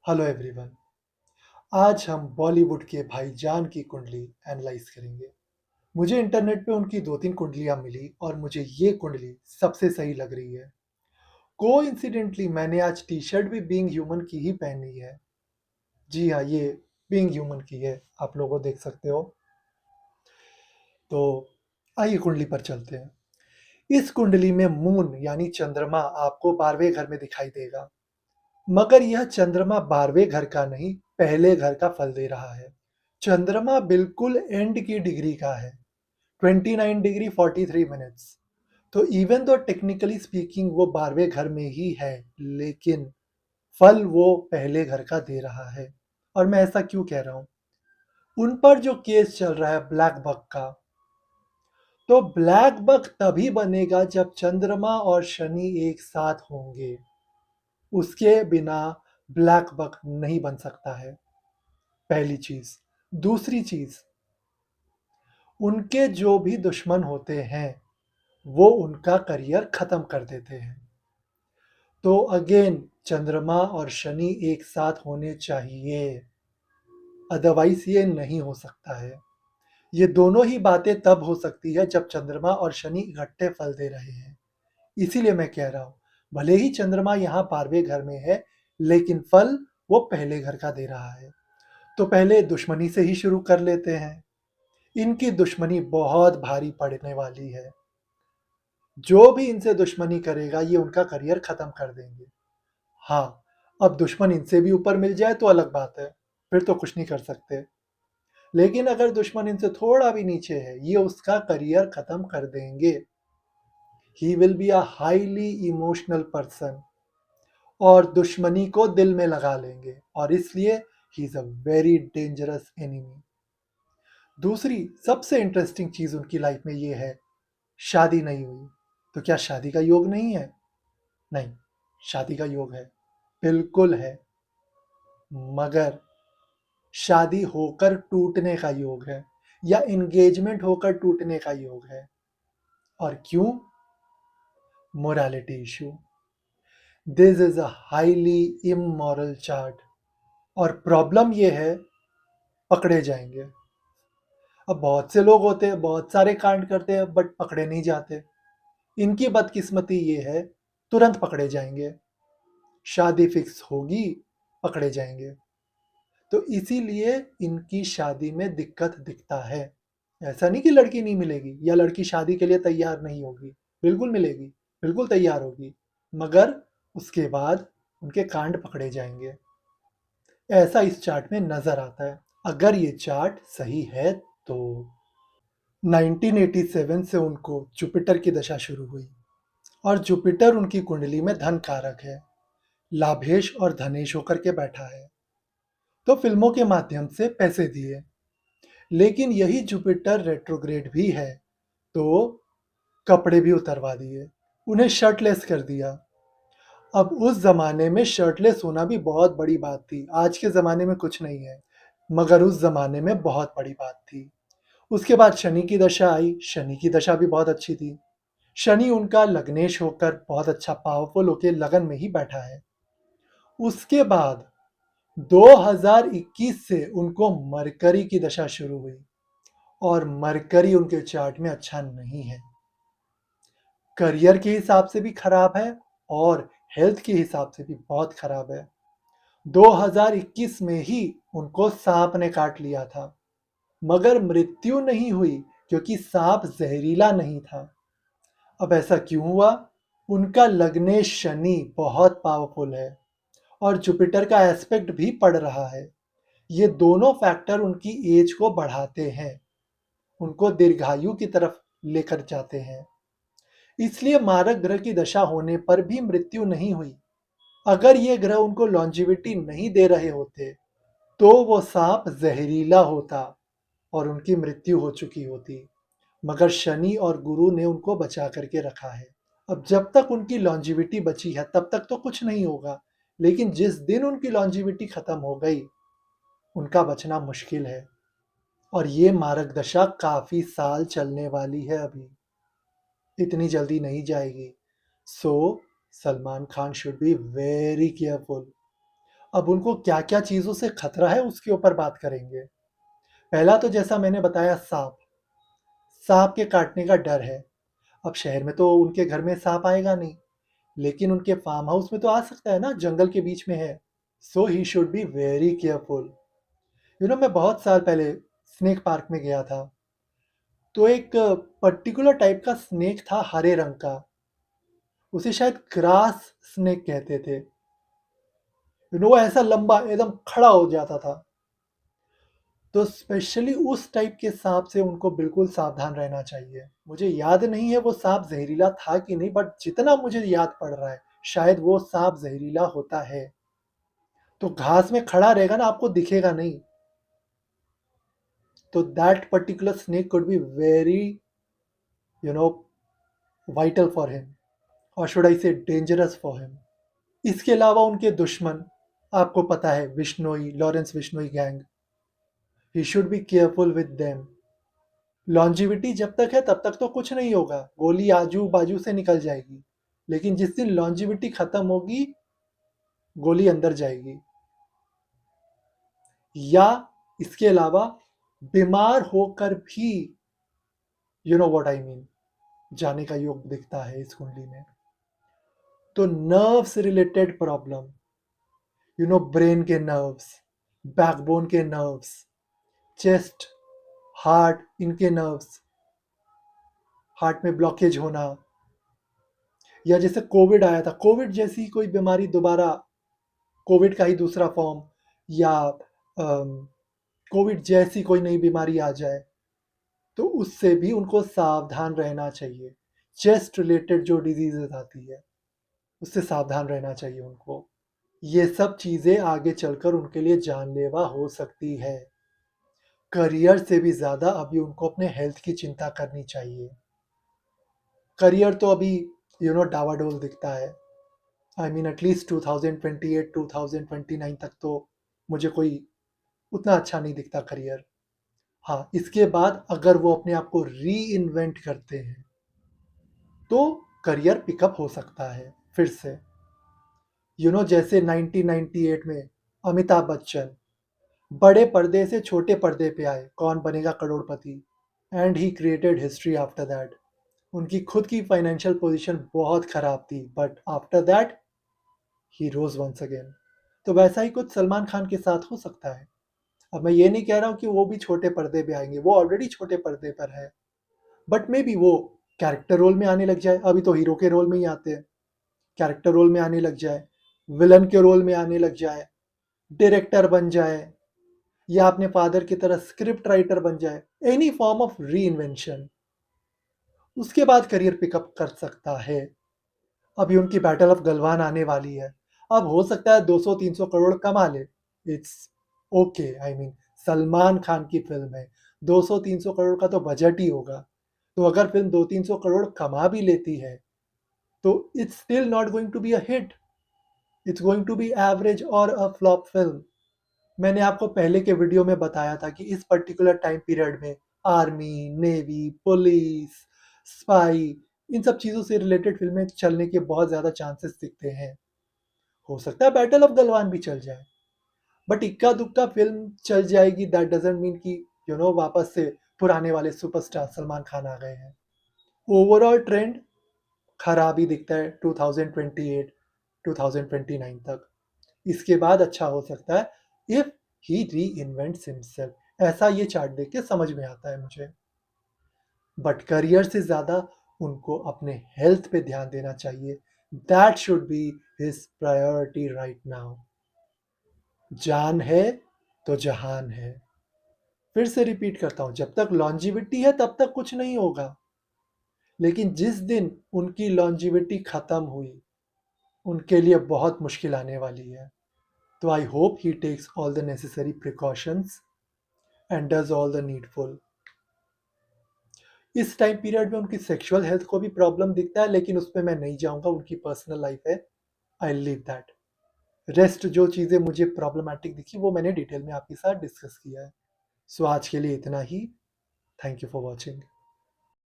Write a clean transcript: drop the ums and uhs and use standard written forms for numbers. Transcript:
Hello everyone. आज हम बॉलीवुड के भाईजान की कुंडली एनालाइज करेंगे। मुझे इंटरनेट पे उनकी 2-3 कुंडलियाँ मिली और मुझे ये कुंडली सबसे सही लग रही है। कोइंसिडेंटली मैंने आज टी-शर्ट भी बीइंग ह्यूमन की ही पहनी है। जी हाँ, ये बीइंग ह्यूमन की है, आप लोग वो देख सकते हो। तो आइए कुंडली पर चलते हैं। इस कुंडली में मून यानी चंद्रमा आपको 12वें घर में दिखाई देगा। मगर यह चंद्रमा 12वें घर का नहीं, पहले घर का फल दे रहा है। चंद्रमा बिल्कुल एंड की डिग्री का है, 29 डिग्री 43 मिनट्स। तो इवन दो टेक्निकली स्पीकिंग वो 12वें घर में ही है, लेकिन फल वो पहले घर का दे रहा है। और मैं ऐसा क्यों कह रहा हूँ? उन पर जो केस चल रहा है ब्लैक बक का, तो ब्लैक बक तभी बनेगा जब चंद्रमा और शनि एक साथ होंगे। उसके बिना ब्लैक बक नहीं बन सकता है। पहली चीज। दूसरी चीज, उनके जो भी दुश्मन होते हैं वो उनका करियर खत्म कर देते हैं। तो अगेन चंद्रमा और शनि एक साथ होने चाहिए, अदरवाइज ये नहीं हो सकता है। ये दोनों ही बातें तब हो सकती है जब चंद्रमा और शनि इकट्ठे फल दे रहे हैं। इसीलिए मैं कह रहा हूं, भले ही चंद्रमा यहाँ 12वें घर में है, लेकिन फल वो पहले घर का दे रहा है। तो पहले दुश्मनी से ही शुरू कर लेते हैं। इनकी दुश्मनी बहुत भारी पड़ने वाली है। जो भी इनसे दुश्मनी करेगा ये उनका करियर खत्म कर देंगे। हाँ, अब दुश्मन इनसे भी ऊपर मिल जाए तो अलग बात है, फिर तो कुछ नहीं कर सकते। लेकिन अगर दुश्मन इनसे थोड़ा भी नीचे है, ये उसका करियर खत्म कर देंगे। He will be a highly emotional person और दुश्मनी को दिल में लगा लेंगे, और इसलिए he is a very dangerous enemy. दूसरी सबसे इंटरेस्टिंग चीज उनकी लाइफ में ये है, शादी नहीं हुई। तो क्या शादी का योग नहीं है? नहीं, शादी का योग है, बिल्कुल है। मगर शादी होकर टूटने का योग है, या एंगेजमेंट होकर टूटने का योग है। और क्यों? Morality issue. This is a highly immoral chart. और प्रॉब्लम ये है, पकड़े जाएंगे। अब बहुत से लोग होते हैं, बहुत सारे कांड करते हैं, बट पकड़े नहीं जाते। इनकी बदकिस्मती ये है, तुरंत पकड़े जाएंगे। शादी फिक्स होगी, पकड़े जाएंगे। तो इसीलिए इनकी शादी में दिक्कत दिखता है। ऐसा नहीं कि लड़की नहीं मिलेगी या लड़की शादी के लिए तैयार नहीं होगी, बिल्कुल मिलेगी, बिल्कुल तैयार होगी। मगर उसके बाद उनके कांड पकड़े जाएंगे। ऐसा इस चार्ट में नजर आता है, अगर ये चार्ट सही है तो। 1987 से उनको जुपिटर की दशा शुरू हुई, और जुपिटर उनकी कुंडली में धन कारक है, लाभेश और धनेश होकर के बैठा है। तो फिल्मों के माध्यम से पैसे दिए, लेकिन यही जुपिटर रेट्रोग्रेड भी है, तो कपड़े भी उतरवा दिए, उन्हें शर्टलेस कर दिया। अब उस जमाने में शर्टलेस होना भी बहुत बड़ी बात थी, आज के जमाने में कुछ नहीं है, मगर उस जमाने में बहुत बड़ी बात थी। उसके बाद शनि की दशा आई, शनि की दशा भी बहुत अच्छी थी। शनि उनका लग्नेश होकर बहुत अच्छा पावरफुल होकर लगन में ही बैठा है। उसके बाद 2021 से उनको मरकरी की दशा शुरू हुई, और मरकरी उनके चार्ट में अच्छा नहीं है। करियर के हिसाब से भी खराब है और हेल्थ के हिसाब से भी बहुत खराब है। 2021 में ही उनको सांप ने काट लिया था, मगर मृत्यु नहीं हुई क्योंकि सांप जहरीला नहीं था। अब ऐसा क्यों हुआ? उनका लग्नेश शनि बहुत पावरफुल है, और जुपिटर का एस्पेक्ट भी पड़ रहा है। ये दोनों फैक्टर उनकी एज को बढ़ाते हैं, उनको दीर्घायु की तरफ लेकर जाते हैं। इसलिए मारक ग्रह की दशा होने पर भी मृत्यु नहीं हुई। अगर ये ग्रह उनको लॉन्जिविटी नहीं दे रहे होते, तो वो सांप जहरीला होता और उनकी मृत्यु हो चुकी होती। मगर शनि और गुरु ने उनको बचा करके रखा है। अब जब तक उनकी लॉन्जिविटी बची है तब तक तो कुछ नहीं होगा, लेकिन जिस दिन उनकी लॉन्जिविटी खत्म हो गई, उनका बचना मुश्किल है। और ये मारक दशा काफी साल चलने वाली है अभी, इतनी जल्दी नहीं जाएगी। So Salman Khan should be very careful. अब उनको क्या क्या चीज़ों से खतरा है उसके ऊपर बात करेंगे। पहला तो जैसा मैंने बताया, सांप। सांप के काटने का डर है। अब शहर में तो उनके घर में सांप आएगा नहीं, लेकिन उनके फार्म हाउस में तो आ सकता है ना, जंगल के बीच में है। So he should be very careful. मैं बहुत साल पहले स्नेक पार्क में गया था। तो एक पर्टिकुलर टाइप का स्नेक था, हरे रंग का। उसे शायद ग्रास स्नेक कहते थे। वो ऐसा लंबा एकदम खड़ा हो जाता था। तो स्पेशली उस टाइप के सांप से उनको बिल्कुल सावधान रहना चाहिए। मुझे याद नहीं है वो सांप जहरीला था कि नहीं, बट जितना मुझे याद पड़ रहा है शायद वो सांप जहरीला होता है। तो घास में खड़ा रहेगा ना, आपको दिखेगा नहीं। तो that particular snake could be very you know vital for him, और शुड आई से डेंजरस फॉर हिम। इसके अलावा उनके दुश्मन, आपको पता है, Bishnoi, Lawrence Bishnoi gang. He should be careful with them. Longevity जब तक है तब तक तो कुछ नहीं होगा, गोली आजू बाजू से निकल जाएगी। लेकिन जिस दिन लॉन्जिविटी खत्म होगी, गोली अंदर जाएगी। या इसके अलावा बीमार होकर भी, you know what I mean, जाने का योग दिखता है इस कुंडली में। तो नर्व्स रिलेटेड प्रॉब्लम, ब्रेन के नर्व्स, बैकबोन के नर्व्स, चेस्ट, हार्ट, इनके नर्व्स, हार्ट में ब्लॉकेज होना, या जैसे कोविड आया था, कोविड जैसी कोई बीमारी दोबारा, कोविड का ही दूसरा फॉर्म, या कोविड जैसी कोई नई बीमारी आ जाए, तो उससे भी उनको सावधान रहना चाहिए। चेस्ट रिलेटेड जो डिजीजेस आती है, उससे सावधान रहना चाहिए उनको। ये सब चीज़ें आगे चलकर उनके लिए जानलेवा हो सकती है। करियर से भी ज़्यादा अभी उनको अपने हेल्थ की चिंता करनी चाहिए। करियर तो अभी डावाडोल दिखता है। आई मीन एटलीस्ट 2028 2029 तक तो मुझे कोई उतना अच्छा नहीं दिखता करियर। हाँ, इसके बाद अगर वो अपने आप को री इन्वेंट करते हैं तो करियर पिकअप हो सकता है फिर से। जैसे 1998 में अमिताभ बच्चन बड़े पर्दे से छोटे पर्दे पे आए, Kaun Banega Crorepati, and he created history after that. उनकी खुद की फाइनेंशियल पोजीशन बहुत खराब थी, but after that he rose once again. तो वैसा ही कुछ सलमान खान के साथ हो सकता है। अब मैं ये नहीं कह रहा हूँ कि वो भी छोटे पर्दे पे आएंगे, वो ऑलरेडी छोटे पर्दे पर है, बट मे बी वो कैरेक्टर रोल में आने लग जाए। अभी तो हीरो के रोल में ही आते हैं, कैरेक्टर रोल में आने लग जाए, विलन के रोल में आने लग जाए, डायरेक्टर बन जाए, या अपने फादर की तरह स्क्रिप्ट राइटर बन जाए, एनी फॉर्म ऑफ री इन्वेंशन, उसके बाद करियर पिकअप कर सकता है। अभी उनकी बैटल ऑफ गलवान आने वाली है। अब हो सकता है 200-300 करोड़ कमा ले, it's okay. I mean Salman Khan की फिल्म है, 200-300 करोड़ का तो बजट ही होगा। तो अगर फिल्म 200-300 करोड़ कमा भी लेती है तो it's still not going to be a hit, it's going to be average और अ फ्लॉप फिल्म। मैंने आपको पहले के वीडियो में बताया था कि इस पर्टिकुलर टाइम पीरियड में आर्मी, नेवी, पुलिस, स्पाई, इन सब चीज़ों से रिलेटेड फिल्में चलने के बहुत ज़्यादा चांसेस दिखते हैं। हो सकता है बैटल ऑफ गलवान भी चल जाए, बट इक्का दुक्का फिल्म चल जाएगी, दैट डजंट मीन कि वापस से पुराने वाले सुपरस्टार सलमान खान आ गए हैं। ओवरऑल ट्रेंड खराब ही दिखता है 2028 2029 तक। इसके बाद अच्छा हो सकता है इफ ही री इन्वेंट्स हिमसेल्फ। ऐसा ये चार्ट देख के समझ में आता है मुझे। बट करियर से ज़्यादा उनको अपने हेल्थ पे ध्यान देना चाहिए। That should be his priority right now. जान है तो जहान है। फिर से रिपीट करता हूँ, जब तक लॉन्जिविटी है तब तक कुछ नहीं होगा, लेकिन जिस दिन उनकी लॉन्जिविटी खत्म हुई, उनके लिए बहुत मुश्किल आने वाली है। तो I hope he takes all the necessary precautions and does all the needful. इस टाइम पीरियड में उनकी सेक्सुअल हेल्थ को भी प्रॉब्लम दिखता है, लेकिन उसमें मैं नहीं जाऊंगा, उनकी पर्सनल लाइफ है, आई लीव दैट। रेस्ट जो चीज़ें मुझे प्रॉब्लमैटिक दिखी वो मैंने डिटेल में आपके साथ डिस्कस किया है। सो आज के लिए इतना ही। Thank you for watching.